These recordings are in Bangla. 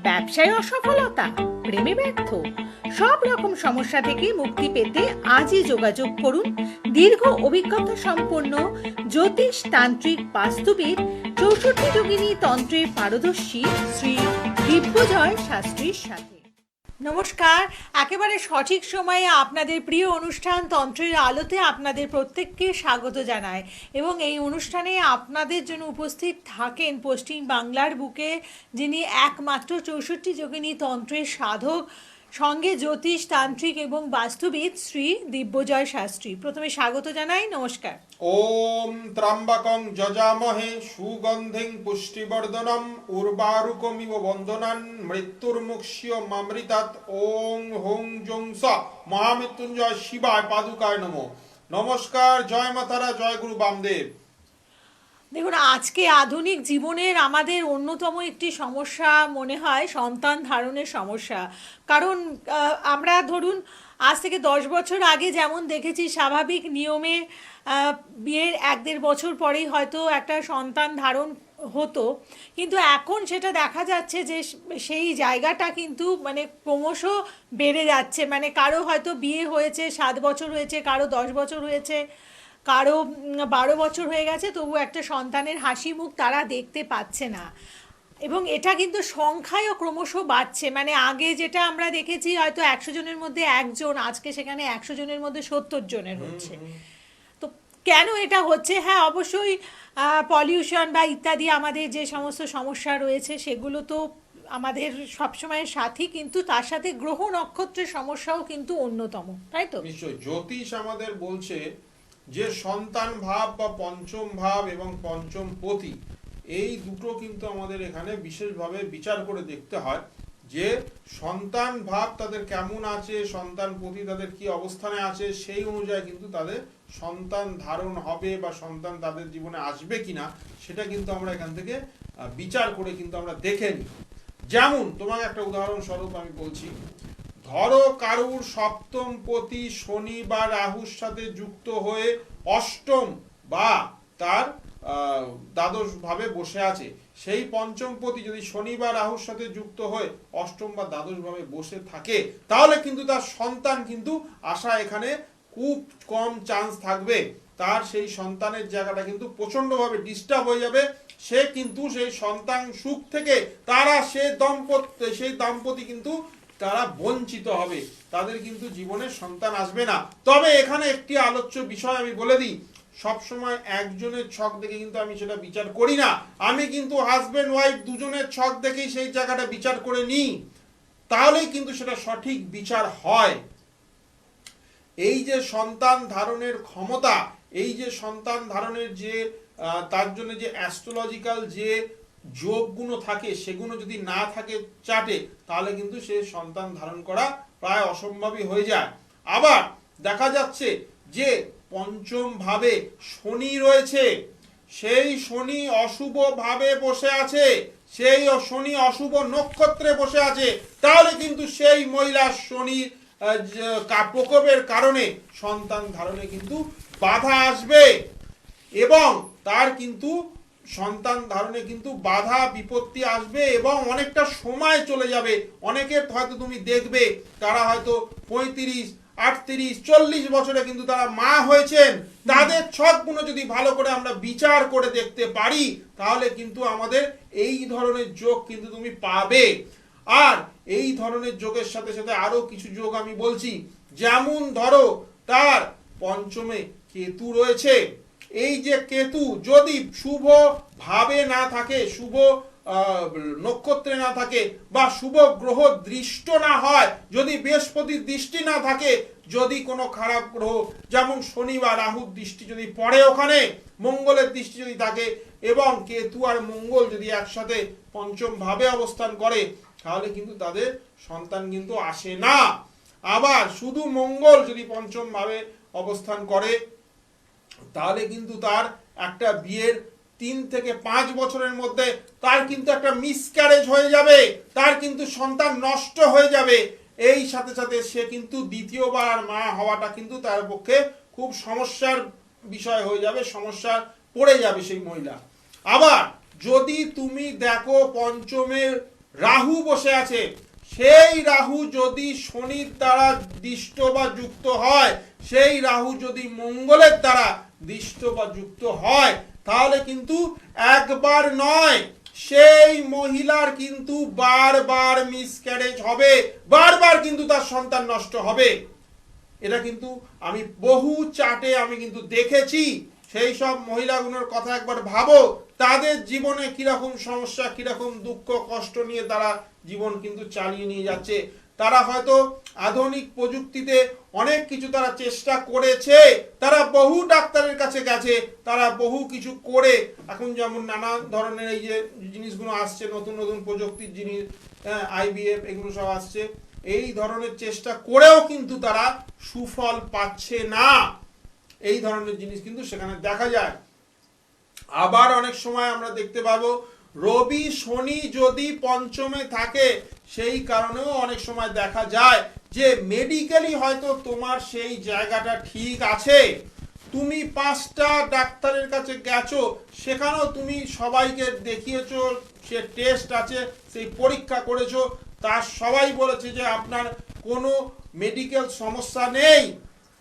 ব্যবসায় অসফলতা, প্রেমে ব্যর্থ, সব রকম সমস্যা থেকে মুক্তি পেতে আজই যোগাযোগ করুন দীর্ঘ অভিজ্ঞতা সম্পন্ন জ্যোতিষ তান্ত্রিক বাস্তুবিদ 64 যোগিনী তন্ত্রের পারদর্শী শ্রী দিব্যজয় শাস্ত্রীর সাথে। নমস্কার, একেবারে সঠিক সময়ে আপনাদের প্রিয় অনুষ্ঠান তন্ত্রের আলোতে আপনাদের প্রত্যেককে স্বাগত জানায় এবং এই অনুষ্ঠানে আপনাদের জন্য উপস্থিত থাকেন পশ্চিম বাংলার বুকে যিনি একমাত্র 64 যোগিনী তন্ত্রের সাধক, সঙ্গে জ্যোতিষ তান্ত্রিক এবং বাস্তুবিদ শ্রী দিব্যজয় শাস্ত্রী। প্রথমে স্বাগত জানাই, নমস্কার। ওম ত্র্যম্বকং যজামহে সুগন্ধিং পুষ্টিবর্ধনম উর্বারুকমিব বন্ধনান মৃত্যুর্মুক্ষ্যমৃতাৎ। ওং হুং জুং স মহামৃত্যুঞ্জয় শিবায় পাদুকায় নমঃ। নমস্কার, জয় মাতারা, জয় গুরু বামদেব। দেখুন, আজকে আধুনিক জীবনের আমাদের অন্যতম একটি সমস্যা মনে হয় সন্তান ধারণের সমস্যা। কারণ আমরা ধরুন আজ থেকে 10 বছর আগে যেমন দেখেছি স্বাভাবিক নিয়মে বিয়ের 1-1.5 বছর পরেই হয়তো একটা সন্তান ধারণ হতো, কিন্তু এখন সেটা দেখা যাচ্ছে যে সেই জায়গাটা কিন্তু মানে ক্রমশ বেড়ে যাচ্ছে। মানে কারো হয়তো বিয়ে হয়েছে 7 বছর হয়েছে, কারো 10 বছর হয়েছে, কারো 12 বছর হয়ে গেছে, তবু একটা সন্তানের হাসি মুখ তারা দেখতে পাচ্ছে না। এবং এটা কিন্তু সংখ্যায়ও ক্রমশ বাড়ছে। মানে আগে যেটা আমরা দেখেছি হয়তো 100 জনের মধ্যে একজন, আজকে সেখানে 100 জনের মধ্যে 70 জনের হচ্ছে। তো কেন এটা হচ্ছে? হ্যাঁ, অবশ্যই পলিউশন বা ইত্যাদি আমাদের যে সমস্ত সমস্যা রয়েছে সেগুলো তো আমাদের সবসময় সাথী, কিন্তু তার সাথে গ্রহ নক্ষত্রের সমস্যাও কিন্তু অন্যতম, তাই তো? নিশ্চয় জ্যোতিষ আমাদের বলছে যে সন্তান ভাব বা পঞ্চম ভাব এবং পঞ্চম পতি, এই দুটো কিন্তু আমাদের এখানে বিশেষভাবে বিচার করে দেখতে হয় যে সন্তান ভাব তাদের কেমন আছে, সন্তান পতি তাদের কি অবস্থানে আছে, সেই অনুযায়ী কিন্তু তাদের সন্তান ধারণ হবে বা সন্তান তাদের জীবনে আসবে কিনা সেটা কিন্তু আমরা এখান থেকে বিচার করে কিন্তু আমরা দেখে নিই। যেমন তোমাকে একটা উদাহরণস্বরূপ আমি বলছি, ধরো কারুর সপ্তম পতি শনি বা রাহুর সাথে যুক্ত হয়ে অষ্টম বা তার দ্বাদশ ভাবে বসে আছে। সেই পঞ্চম পতি যদি শনি বা রাহুর সাথে যুক্ত হয়ে অষ্টম বা দ্বাদশ ভাবে বসে থাকে, তাহলে কিন্তু তার সন্তান কিন্তু আসা এখানে খুব কম চান্স থাকবে। তার সেই সন্তানের জায়গাটা কিন্তু প্রচন্ডভাবে ডিস্টার্ব হয়ে যাবে। সে কিন্তু সেই সন্তান সুখ থেকে তারা সেই দাম্পতি কিন্তু তারা বঞ্চিত হবে, তাদের কিন্তু জীবনে সন্তান আসবে না। তবে এখানে একটি আলোচ্য বিষয় আমি বলে দিই, সবসময় একজনের ছক দেখে কিন্তু আমি সেটা বিচার করি না। আমি কিন্তু হাজবেন্ড ওয়াইফ দুজনের ছক দেখেই সেই জায়গাটা বিচার করে নিই, তাহলেই কিন্তু সেটা সঠিক বিচার হয়। এই যে সন্তান ধারণের ক্ষমতা, এই যে সন্তান ধারণের যে তার জন্য যে অ্যাস্ট্রোলজিক্যাল যে যোগগুলো থাকে, সেগুলো যদি না থাকে চাটে, তাহলে কিন্তু সে সন্তান ধারণ করা প্রায় অসম্ভবই হয়ে যায়। আবার দেখা যাচ্ছে যে পঞ্চম ভাবে শনি রয়েছে, সেই শনি অশুভ ভাবে বসে আছে, সেই শনি অশুভ নক্ষত্রে বসে আছে, তাহলে কিন্তু সেই মহিলার শনির প্রকোপের কারণে সন্তান ধারণে কিন্তু বাধা আসবে এবং তার কিন্তু সন্তান ধারণে কিন্তু বাধা বিপত্তি আসবে এবং অনেকটা সময় চলে যাবে। অনেকের হয়তো তুমি দেখবে তারা হয়তো 35, 38, 40 বছরে কিন্তু তারা মা হয়েছেন। তাদের ছকগুলো যদি ভালো করে আমরা বিচার করে দেখতে পারি, তাহলে কিন্তু আমাদের এই ধরনের যোগ কিন্তু তুমি পাবে। আর এই ধরনের যোগের সাথে সাথে আরো কিছু যোগ আমি বলছি, যেমন ধরো তার পঞ্চমে কেতু রয়েছে। এই যে কেতু যদি শুভ ভাবে না থাকে, শুভ নক্ষত্রে না থাকে বা শুভ গ্রহ দৃষ্ট না হয়, যদি বৃহস্পতির দৃষ্টি না থাকে, যদি কোনো খারাপ গ্রহ যেমন শনি বা রাহুর দৃষ্টি যদি পড়ে ওখানে, মঙ্গলের দৃষ্টি যদি থাকে এবং কেতু আর মঙ্গল যদি একসাথে পঞ্চম ভাবে অবস্থান করে, তাহলে কিন্তু তাদের সন্তান কিন্তু আসে না। আবার শুধু মঙ্গল যদি পঞ্চম ভাবে অবস্থান করে, তাহলে কিন্তু তার একটা বিয়ের 3 থেকে 5 বছরের মধ্যে তার কিন্তু একটা মিসক্যারেজ হয়ে যাবে, তার কিন্তু সন্তান নষ্ট হয়ে যাবে। এই সাথে সাথে সে কিন্তু দ্বিতীয়বার মা হওয়াটা কিন্তু তার পক্ষে খুব সমস্যার বিষয় হয়ে যাবে, সমস্যা পড়ে যাবে সেই মহিলা। আবার যদি তুমি দেখো পঞ্চমের রাহু বসে আছে, সেই রাহু যদি শনির দ্বারা দিষ্ট বা যুক্ত হয়, সেই রাহু যদি মঙ্গলের দ্বারা দিষ্ট বা যুক্ত হয়, তাহলে কিন্তু একবার নয়, সেই মহিলার কিন্তু বারবার মিসক্যারেজ হবে, বারবার কিন্তু তার সন্তান নষ্ট হবে। এটা কিন্তু আমি বহু চার্টে আমি কিন্তু দেখেছি। সেই সব মহিলাগুলোর কথা একবার ভাবো, তাদের জীবনে কিরকম সমস্যা, কিরকম দুঃখ কষ্ট নিয়ে তারা জীবন কিন্তু চালিয়ে নিয়ে যাচ্ছে। তারা হয়তো আধুনিক প্রযুক্তিতে অনেক কিছু তারা চেষ্টা করেছে, তারা বহু ডাক্তারের কাছে গেছে, তারা বহু কিছু করে এখন যেমন নানা ধরনের এই যে জিনিসগুলো আসছে, নতুন নতুন প্রযুক্তির জিনিস, আইভিএফ এগুলো সব আসছে, এই ধরনের চেষ্টা করেও কিন্তু তারা সুফল পাচ্ছে না। এই ধরনের জিনিস কিন্তু সেখানে দেখা যায়। আবার অনেক সময় আমরা দেখতে পাবো রবি শনি যদি পঞ্চমে থাকে, সেই কারণেও অনেক সময় দেখা যায় যে মেডিকেলি হয়তো তোমার সেই জায়গাটা ঠিক আছে, তুমি 5টা ডাক্তারের কাছে গেছো, সেখানেও তুমি সবাইকে দেখিয়েছো, সে টেস্ট আছে, সেই পরীক্ষা করেছো, তার সবাই বলেছে যে আপনার কোনো মেডিকেল সমস্যা নেই,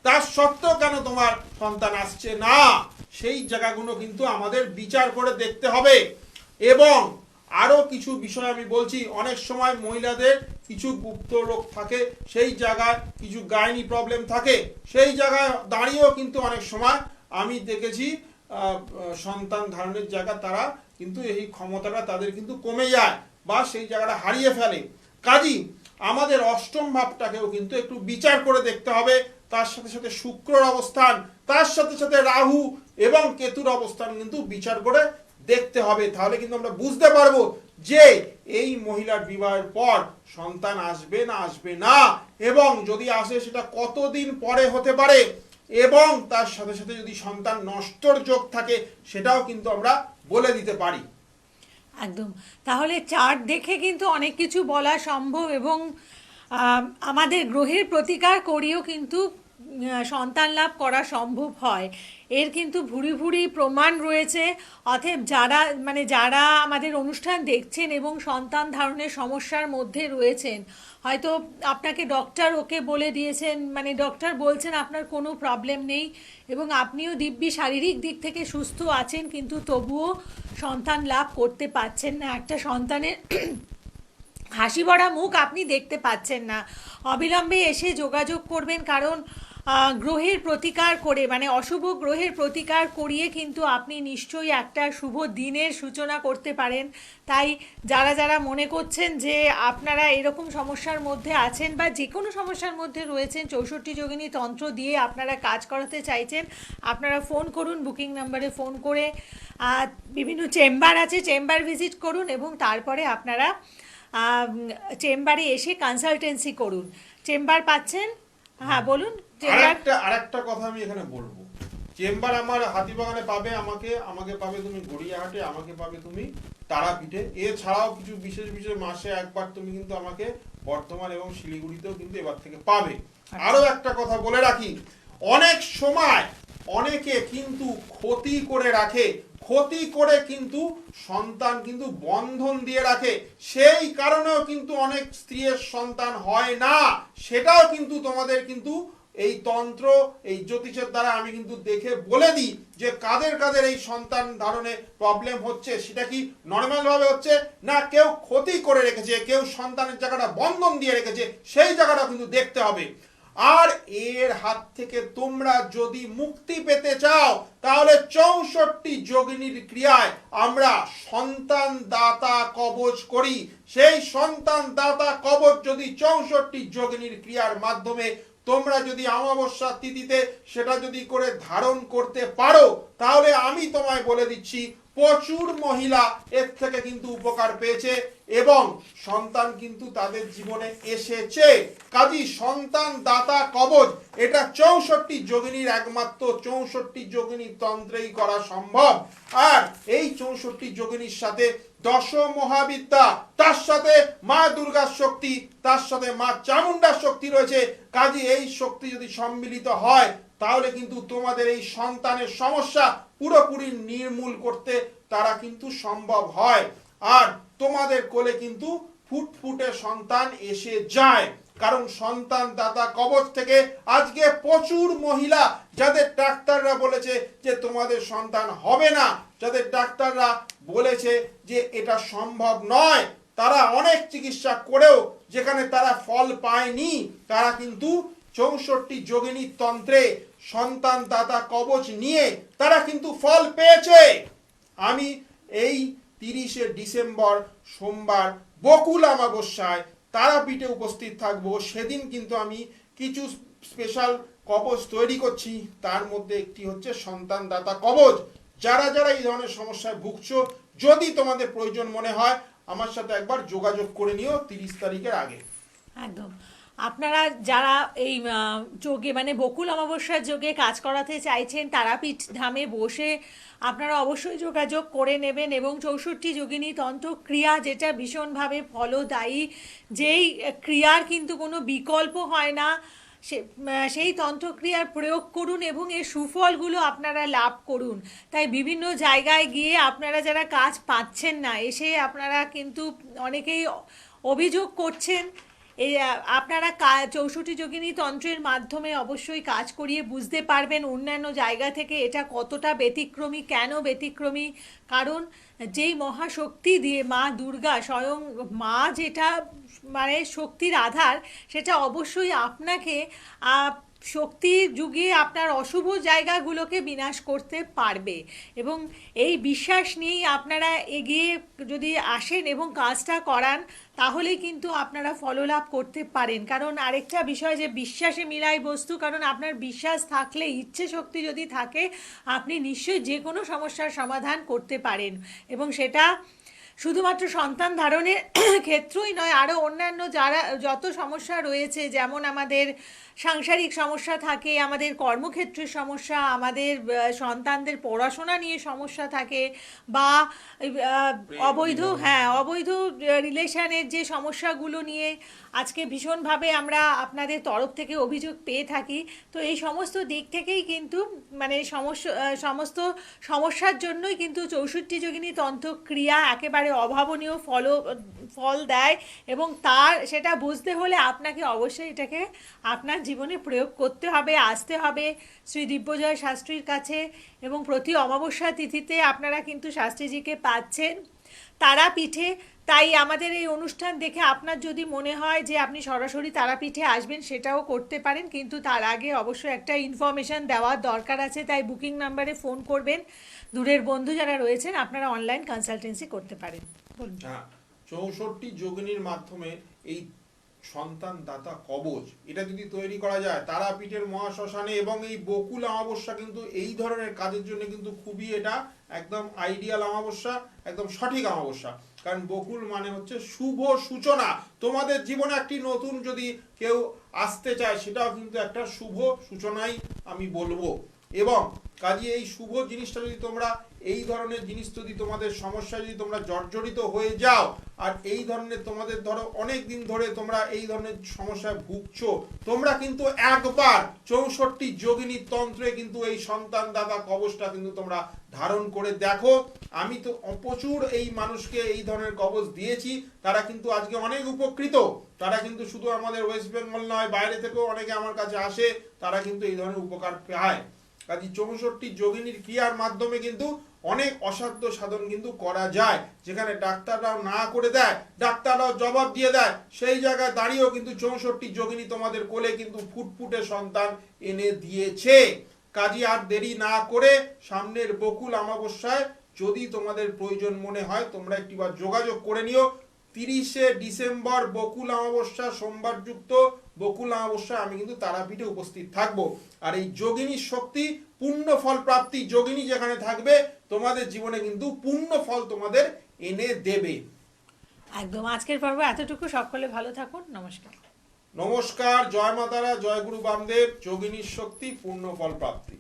তার সত্ত্বেও কেন তোমার সন্তান আসছে না, সেই জায়গাগুলো কিন্তু আমাদের বিচার করে দেখতে হবে। এবং আরো কিছু বিষয় আমি বলছি, অনেক সময় মহিলাদের কিছু গুপ্ত রোগ থাকে, সেই জায়গায় কিছু গাইনি প্রবলেম থাকে, সেই জায়গায় দাঁড়িয়েও কিন্তু অনেক সময় আমি দেখেছি সন্তান ধারণের জায়গা তারা কিন্তু এই ক্ষমতাটা তাদের কিন্তু কমে যায় বা সেই জায়গাটা হারিয়ে ফেলে। কাজী আমাদের অষ্টম ভাবটাকেও কিন্তু একটু বিচার করে দেখতে হবে, তার সাথে সাথে শুক্রর অবস্থান, তার সাথে সাথে রাহু এবং কেতুর অবস্থান কিন্তু বিচার করে দেখতে হবে। তাহলে কিন্তু আমরা বুঝতে পারবো যে এই মহিলার বিবাহের পর সন্তান আসবে না আসবে না, এবং যদি আসে সেটা কতদিন পরে হতে পারে, এবং তার সাথে সাথে যদি সন্তান নষ্টর যোগ থাকে সেটাও কিন্তু আমরা বলে দিতে পারি। একদম। তাহলে চার্ট দেখে কিন্তু অনেক কিছু বলা সম্ভব, এবং আমাদের গ্রহের প্রতিকার করেও কিন্তু সন্তান লাভ করা সম্ভব হয়। এর কিন্তু ভুরি ভুরি প্রমাণ রয়েছে। অতএব যারা আমাদের অনুষ্ঠান দেখছেন এবং সন্তান ধারণের সমস্যার মধ্যে রয়েছেন, হয়তো আপনাকে ডক্টর ওকে বলে দিয়েছেন, ডক্টর বলছেন আপনার কোনো প্রবলেম নেই এবং আপনিও দিব্যি শারীরিক দিক থেকে সুস্থ আছেন, কিন্তু তবুও সন্তান লাভ করতে পারছেন না, একটা সন্তানের হাসি ভরা মুখ আপনি দেখতে পাচ্ছেন না, অবিলম্বে এসে যোগাযোগ করবেন। কারণ গ্রহের প্রতিকার করে, অশুভ গ্রহের প্রতিকার করিয়ে কিন্তু আপনি নিশ্চয়ই একটা শুভ দিনের সূচনা করতে পারেন। তাই যারা মনে করছেন যে আপনারা এরকম সমস্যার মধ্যে আছেন বা যে কোনো সমস্যার মধ্যে রয়েছেন, 64 যোগিনী তন্ত্র দিয়ে আপনারা কাজ করাতে চাইছেন, আপনারা ফোন করুন, বুকিং নাম্বারে ফোন করে বিভিন্ন চেম্বার আছে, চেম্বার ভিজিট করুন এবং তারপরে আপনারা চেম্বারে এসে কনসালটেন্সি করুন। চেম্বার পাচ্ছেন? হ্যাঁ বলুন। আরেকটা কথা আমি এখানে বলবো, চেম্বার আমার হাতিবাগানে পাবে, আমাকে পাবে তুমি গড়িয়াহাটে, আমাকে পাবে তুমি তারাপীঠে, এছাড়াও কিছু বিশেষ বিশেষ মাসে একবার তুমি কিন্তু আমাকে বর্ধমান এবং শিলিগুড়িতেও কিন্তু এবার থেকে পাবে। আরো একটা কথা বলে রাখি, অনেক সময় অনেকে কিন্তু ক্ষতি করে রাখে, ক্ষতি করে কিন্তু সন্তান কিন্তু বন্ধন দিয়ে রাখে, সেই কারণেও কিন্তু অনেক স্ত্রীর সন্তান হয় না। সেটাও কিন্তু তোমাদের কিন্তু এই তন্ত্র, এই জ্যোতিষের দ্বারা আমি কিন্তু দেখে বলে দিই যে কাদের কাদের এই সন্তান ধারণে প্রবলেম হচ্ছে, সেটা কি নর্মাল ভাবে হচ্ছে না কেউ ক্ষতি করে রেখেছে, কেউ সন্তানের জায়গাটা বন্ধন দিয়ে রেখেছে, সেই জায়গাটা কিন্তু দেখতে হবে। আর এর হাত থেকে তোমরা যদি মুক্তি পেতে চাও, তাহলে 64 যোগিনীর ক্রিয়ায় আমরা সন্তান দাতা কবচ করি। সেই সন্তান দাতা কবচ যদি 64 যোগিনীর ক্রিয়ার মাধ্যমে তোমরা যদি অমাবস্যা তিথিতে সেটা যদি করে ধারণ করতে পারো, তাহলে আমি তোমায় বলে দিচ্ছি প্রচুর মহিলা এর থেকে কিন্তু উপকার পেয়েছে এবং সন্তান কিন্তু তাদের জীবনে এসেছে। কাজী সন্তান দাতা কবচ এটা 64 যোগিনীর একমাত্র 64 যোগিনীর তন্ত্রেই করা সম্ভব। আর এই 64 যোগিনীর সাথে 10 মহাবিদ্যা, তার সাথে মা দুর্গার শক্তি, তার সাথে মা চামুন্ডার শক্তি রয়েছে। কাজী এই শক্তি যদি সম্মিলিত হয়, তাহলে কিন্তু তোমাদের এই সন্তানের সমস্যা পুরোপুরি নির্মূল করতে তারা কিন্তু সম্ভব হয়। আর তোমাদের কোলে কিন্তু ফুটফুটে সন্তান এসে যায়। কারণ সন্তান দাতা কবচ থেকে আজকে প্রচুর মহিলা যাদের ডাক্তাররা বলেছে যে তোমাদের সন্তান হবে না, যাদের ডাক্তাররা বলেছে যে এটা সম্ভব নয়, তারা অনেক চিকিৎসা করেও যেখানে তারা ফল পায়নি, তারা কিন্তু 64 যোগিনী তন্ত্রে সন্তান দাতা কবচ নিয়ে তারা কিন্তু ফল পেয়েছে। আমি এই 30শে ডিসেম্বর সোমবার বকুল অমাবস্যায় তারাপীঠে উপস্থিত থাকবো। সেদিন কিন্তু আমি কিছু স্পেশাল কবচ তৈরি করছি, তার মধ্যে একটি হচ্ছে সন্তান দাতা কবচ। যারা যারা এই ধরনের সমস্যায় ভুগছো, যদি তোমাদের প্রয়োজন মনে হয় আমার সাথে একবার যোগাযোগ করে নিও 30 তারিখের আগে। একদম। আপনারা যারা এই যোগে মানে বকুল অমাবস্যার যোগে কাজ করাতে চাইছেন, তারাপীঠ ধামে বসে আপনারা অবশ্যই যোগাযোগ করে নেবেন। এবং 64 যোগিনী তন্ত্র ক্রিয়া যেটা ভীষণভাবে ফলদায়ী, যেই ক্রিয়ার কিন্তু কোনো বিকল্প হয় না, সেই তন্ত্রক্রিয়ার প্রয়োগ করুন এবং এর সুফলগুলো আপনারা লাভ করুন। তাই বিভিন্ন জায়গায় গিয়ে আপনারা যারা কাজ পাচ্ছেন না, এসে আপনারা কিন্তু অনেকেই অভিযোগ করছেন। এই আপনারা 64 যোগিনী তন্ত্রের মাধ্যমে অবশ্যই কাজ করিয়ে বুঝতে পারবেন অন্যান্য জায়গা থেকে এটা কতটা ব্যতিক্রমী। কেন ব্যতিক্রমী? কারণ যেই মহাশক্তি দিয়ে মা দুর্গা, স্বয়ং মা যেটা মানে শক্তির আধার, সেটা অবশ্যই আপনাকে শক্তি যুগিয়ে আপনার অশুভ জায়গাগুলোকে বিনাশ করতে পারবে। এবং এই বিশ্বাস নিয়েই আপনারা এগিয়ে যদি আসেন এবং কাজটা করান, তাহলেই কিন্তু আপনারা ফললাভ করতে পারেন। কারণ আরেকটা বিষয় যে বিশ্বাসে মিলাই বস্তু, কারণ আপনার বিশ্বাস থাকলে, ইচ্ছে শক্তি যদি থাকে, আপনি নিশ্চয়ই যে কোনো সমস্যার সমাধান করতে পারেন। এবং সেটা শুধুমাত্র সন্তান ধারণের ক্ষেত্রই নয়, আরও অন্যান্য যারা যত সমস্যা রয়েছে, যেমন আমাদের সাংসারিক সমস্যা থাকে, আমাদের কর্মক্ষেত্রের সমস্যা, আমাদের সন্তানদের পড়াশোনা নিয়ে সমস্যা থাকে, বা অবৈধ রিলেশনের যে সমস্যাগুলো নিয়ে আজকে ভীষণভাবে আমরা আপনাদের তরফ থেকে অভিযোগ পেয়ে থাকি। তো এই সমস্ত দিক থেকেই কিন্তু মানে সমস্ত সমস্যার জন্যই কিন্তু 64 যোগিনী তন্ত্র ক্রিয়া একেবারে অভাবনীয় ফল দেয়। এবং সেটা বুঝতে হলে আপনাকে অবশ্যই এটাকে আপনার জীবনে প্রয়োগ করতে হবে, আসতে হবে শ্রী দিব্যজয় শাস্ত্রীর কাছে। এবং প্রতি অমাবস্যা তিথিতে আপনারা কিন্তু শাস্ত্রীজিকে পাচ্ছেন তারাপীঠে। তাই আমাদের এই অনুষ্ঠান দেখে আপনার যদি মনে হয় যে আপনি সরাসরি তারাপীঠে আসবেন, সেটাও করতে পারেন, কিন্তু তার আগে অবশ্যই একটা ইনফরমেশন দেওয়ার দরকার আছে। তাই বুকিং নাম্বারে ফোন করবেন। দূরের বন্ধু যারা রয়েছেন আপনারা অনলাইন কনসালটেন্সি করতে পারেন। বলুন। 64 যোগিনীর মাধ্যমে এই সন্তান দাতা কবচ এটা যদি তৈরি করা যায় তারাপীঠের মহাশ্মশানে, এবং এই বকুল অমাবস্যা কিন্তু এই ধরনের কাজের জন্য কিন্তু খুবই এটা একদম আইডিয়াল অমাবস্যা, একদম সঠিক অমাবস্যা। কারণ বকুল মানে হচ্ছে শুভ সূচনা। তোমাদের জীবনে একটি নতুন যদি কেউ আসতে চায়, সেটাও কিন্তু একটা শুভ সূচনাই আমি বলবো। এবং কাজে এই শুভ জিনিসটা যদি তোমরা, এই ধরনের জিনিস যদি তোমাদের সমস্যায় যদি তোমরা জর্জরিত হয়ে যাও, আর এই ধরনের তোমাদের ধরো অনেক দিন ধরে তোমরা এই ধরনের সমস্যায় ভুগছো, তোমরা কিন্তু একবার 64 যোগিনী তন্ত্রে কিন্তু এই সন্তান দাতা কবচটা কিন্তু তোমরা ধারণ করে দেখো। আমি তো প্রচুর এই মানুষকে এই ধরনের কবচ দিয়েছি, তারা কিন্তু আজকে অনেক উপকৃত। তারা কিন্তু শুধু আমাদের ওয়েস্ট বেঙ্গল নয়, বাইরে থেকেও অনেকে আমার কাছে আসে, তারা কিন্তু এই ধরনের উপকার পায়। কাজে 64 যোগিনীর ক্রিয়ার মাধ্যমে কিন্তু অনেক অসাধ্য সাধন কিন্তু করা যায়। যেখানে ডাক্তাররাও না করে দেয়, ডাক্তাররাও জবাব দিয়ে দেয়, সেই জায়গায় দাঁড়িয়েও কিন্তু 64 যোগিনী তোমাদের কোলে কিন্তু ফুটফুটে সন্তান এনে দিয়েছে। কাজে আর দেরি না করে সামনের বকুল অমাবস্যায় যদি তোমাদের প্রয়োজন মনে হয়, তোমরা একটিবার যোগাযোগ করে নিও। 30শে ডিসেম্বর বকুল অমাবস্যা, সোমবার যুক্ত বকুল অমাবস্যা আমি কিন্তু তারাপীঠে উপস্থিত থাকবো। আর এই যোগিনীর শক্তি, পূর্ণ ফল প্রাপ্তি যোগিনী যেখানে থাকবে, তোমাদের জীবনে কিন্তু পূর্ণ ফল তোমাদের এনে দেবে। একদম। আজকের পর্ব এতটুকু। সকলে ভালো থাকুন। নমস্কার। নমস্কার। জয় মাতারা, জয় গুরু বামদেব। যোগিনীর শক্তি, পূর্ণ ফল প্রাপ্তি।